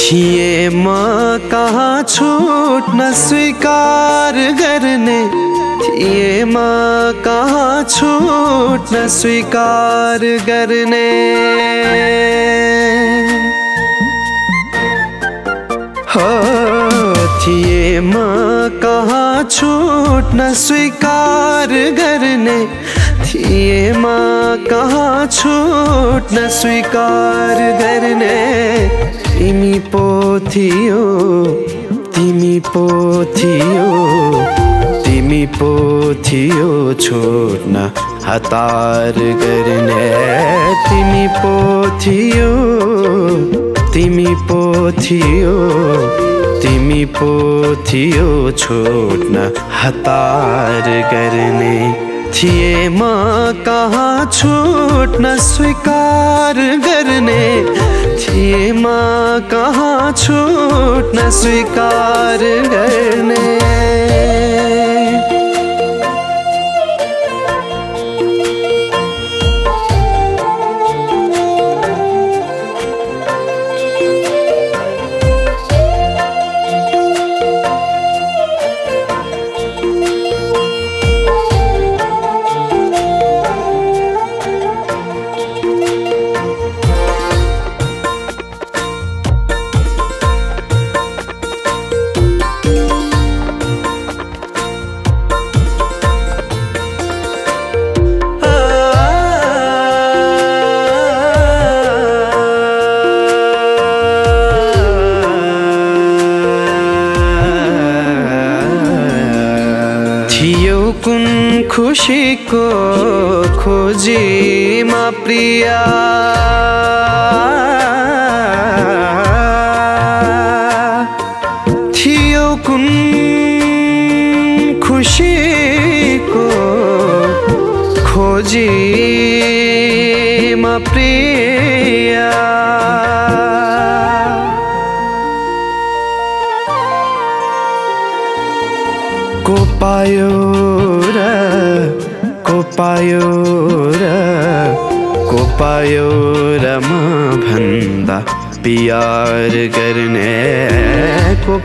थिए म कहाँ छुट्न स्वीकार गर्ने थिए म कहाँ छुट्न स्वीकार गर्ने हो थिए म कहाँ छुट्न स्वीकार गर्ने थिए म कहाँ छुट्न स्वीकार गर्ने तिमी पो थियो तिमी पो थियो तिमी पो थियो छुट्न हतार गर्ने तिमी पो थियो तिमी पो थियो तिमी पो थियो छुट्न हतार गर्ने थिए म कहाँ छुट्न स्वीकार गर्ने थिए म कहाँ छुट्न स्वीकार गर्ने थियो कुन खुशीको खोजीमा प्रिया थियो कुन खुशीको खोजीमा प्रिया को पायो र म भन्दा प्यार गर्ने को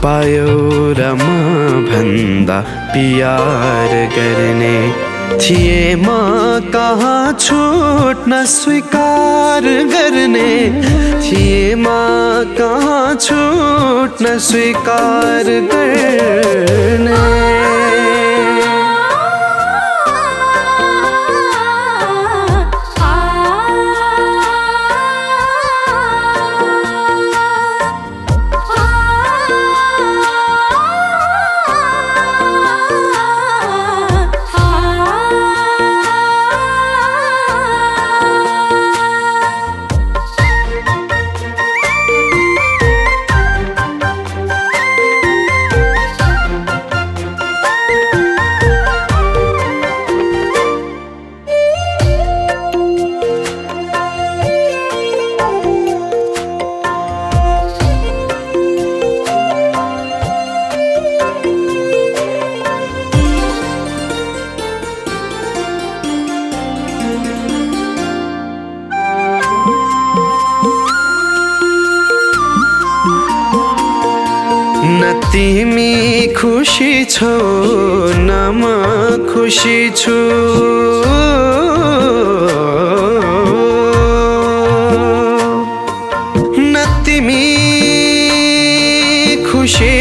पायो र म भन्दा प्यार गर्ने थिए म कहाँ छुट्न स्वीकार गर्ने थिए म कहाँ छुट्न स्वीकार गर्ने न तिमी खुशी छौ न म खुशी छु न तिमी खुशी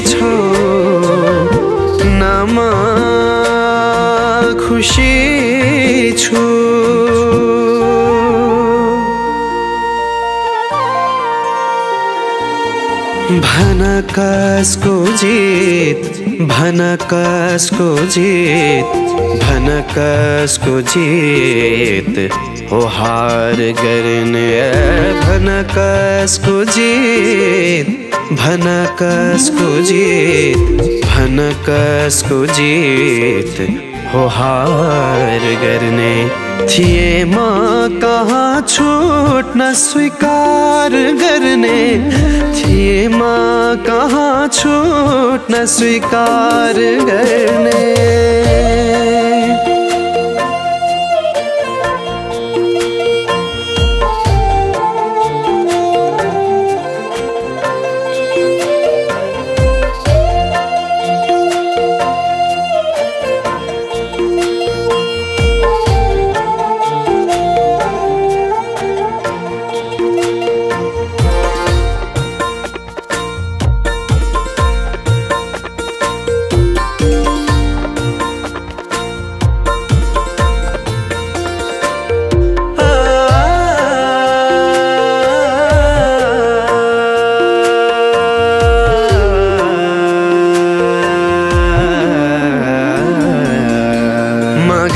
छौ न म खुशी छु भनकसको जित भनकसको जित भनकसको जित हो हार गर्ने भनकसको जित भनकसको जित भनकसको जित हो हार गर्ने थिए म कहाँ छुट्न स्वीकार गर्ने थिए म कहाँ छुट्न स्वीकार गर्ने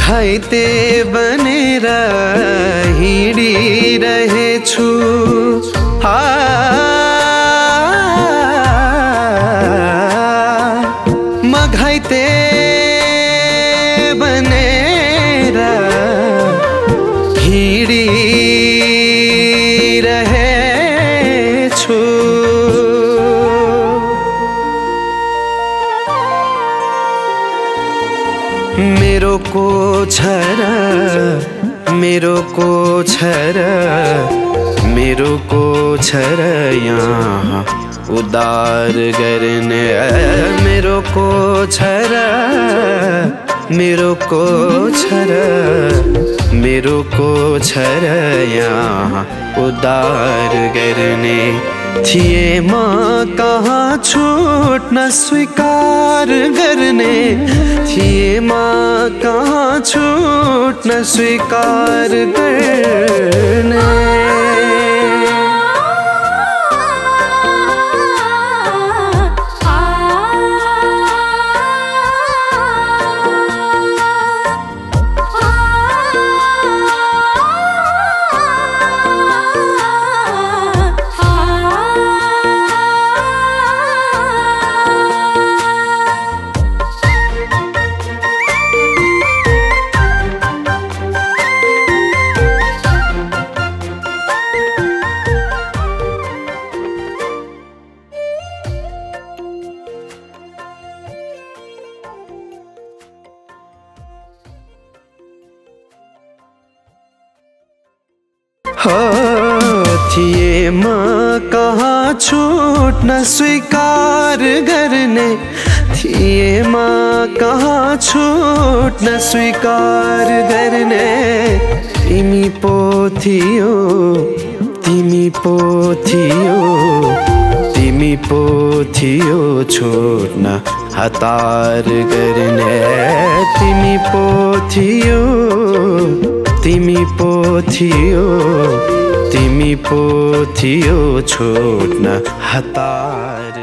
घाइते बनेर हिँडिरहेछु म घाइते बनेर हिँडिरहेछु मेरो को छरा मेरो को छरा मेरो को छरा यहाँ उदार गर्ने मेरो को छरा मेरो को छरा मेरो को छरा यहाँ उदार गर्ने थिए म कहाँ छुट्न स्वीकार गर्ने थिए म कहाँ छुट्न स्वीकार गर्ने थिए म कहाँ छुट्न स्वीकार गर्ने थिए म कहाँ छुट्न स्वीकार गर्ने तिमी पो थियो तिमी पो थियो तिमी पो थियो छुट्न हतार गर्ने तिमी पो थियो तिमी पो थियो तिमी पो थियो छुट्न हतार